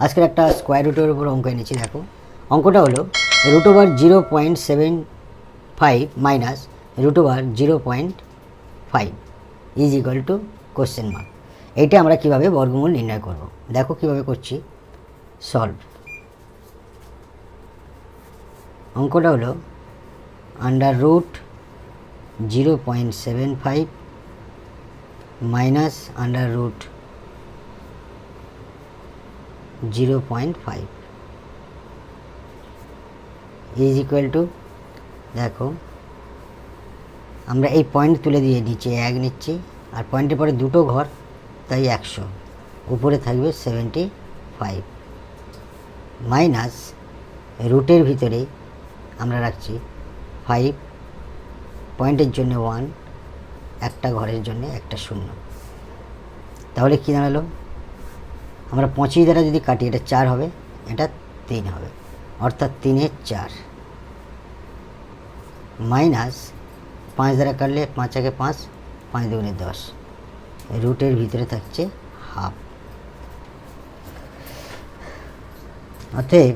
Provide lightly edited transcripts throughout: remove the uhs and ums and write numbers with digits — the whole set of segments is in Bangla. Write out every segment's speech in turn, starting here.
আজকের একটা স্কোয়ার রুটের উপর অঙ্ক এনেছি। দেখো অঙ্কটা হলো √0.75 minus √0.5 is equal to question mark. এইটা আমরা কীভাবে বর্গমূল নির্ণয় করব, দেখো কীভাবে করছি। সলভ। অঙ্কটা হলো √0.75 মাইনাস √0.5 ইজ ইকুয়াল টু, দেখো আমরা এই পয়েন্ট তুলে দিয়ে নিচে 1 নিচ্ছি, আর পয়েন্টের পরে দুটো ঘর, তাই 100, উপরে থাকবে 75 মাইনাস রুটের ভিতরে আমরা রাখছি 5, পয়েন্টের জন্য 1, একটা ঘরের জন্য একটা 0। তাহলে কী দাঁড়ালো, আমরা 25 দ্বারা যদি কাটি এটা 4 হবে, এটা 3 হবে, অর্থাৎ 3 × 4 মাইনাস 5 দ্বারা কাটলে 5 × 5, 5 × 2 = 10, রুটের ভিতরে থাকছে হাফ। অতএব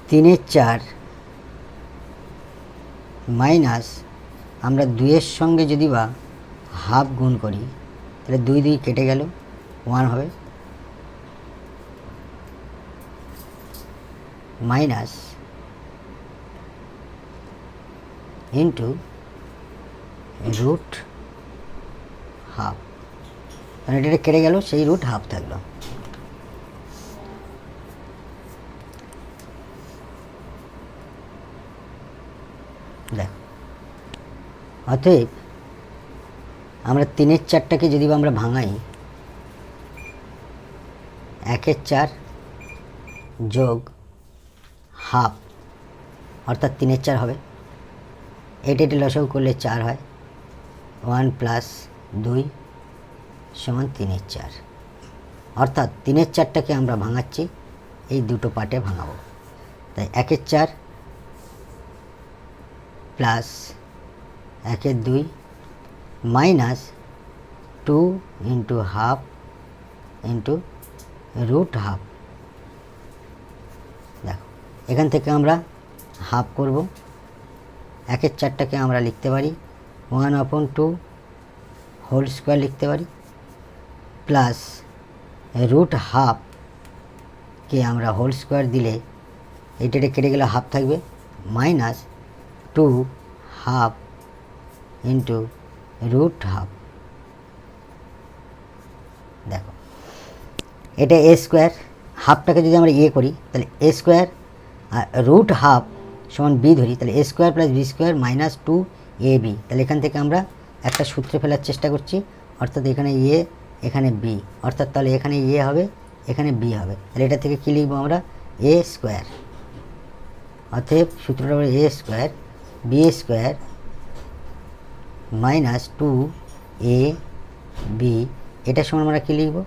3 × 4 মাইনাস আমরা 2-এর সঙ্গে যদি বা হাফ গুণ করি, তাহলে 2 2 কেটে গেল, 1 হবে, মাইনাস ইন্টু √1/2, মানে এটা কেটে গেল, সেই √1/2 থাকলো। দেখো অতএব আমরা 3 × 4টাকে যদি আমরা ভাঙাই, 1 × 4 যোগ হাফ, অর্থাৎ 3 × 4 হবে। এটা লসাগু করলে 4 হয়, 1 + 2 = 3 × 4, অর্থাৎ 3 × 4টাকে আমরা ভাঙাচ্ছি, এই দুটো পার্টে ভাঙাবো। তাই 1 × 4 প্লাস 1 × 2 মাইনাস 2 × ½ ইন্টু √1/2। দেখো এখান থেকে আমরা হাফ করব, 1 × 4টাকে আমরা লিখতে পারি 1/2 হোল স্কোয়ার লিখতে পারি, প্লাস √1/2কে আমরা হোল স্কোয়ার দিলে এইটা কেটে গেলে হাফ থাকবে, মাইনাস 2/2 ইন্টু √1/2। দেখো এটা a স্কোয়ার, হাফটাকে যদি আমরা করি, তাহলে a স্কোয়ার আর √1/2 সমান b ধরি, তাহলে a square plus b square minus 2ab। তাহলে এখান থেকে আমরা একটা সূত্র ফেলার চেষ্টা করছি, অর্থাৎ এখানে a, এখানে b, অর্থাৎ তাহলে এখানে a হবে, এখানে b হবে। তাহলে এটা থেকে কী লিখবো আমরা, a স্কোয়ার। অতএব সূত্রটা হবে a square b square minus 2ab, এটা সমান আমরা কী লিখব,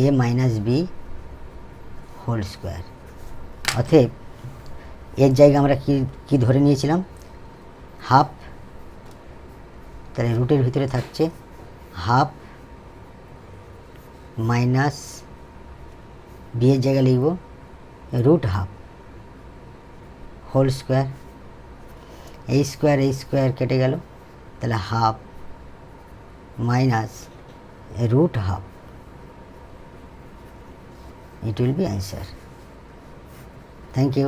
a minus b whole square. অতএব এর জায়গায় আমরা কি ধরে নিয়েছিলাম, হাফ, তাহলে রুটের ভিতরে থাকছে হাফ মাইনাস b এর জায়গায় লিখব √1/2 হোল স্কোয়ার। এই স্কোয়ার কেটে গেল, তাহলে half minus √1/2, it will be answer. Thank you.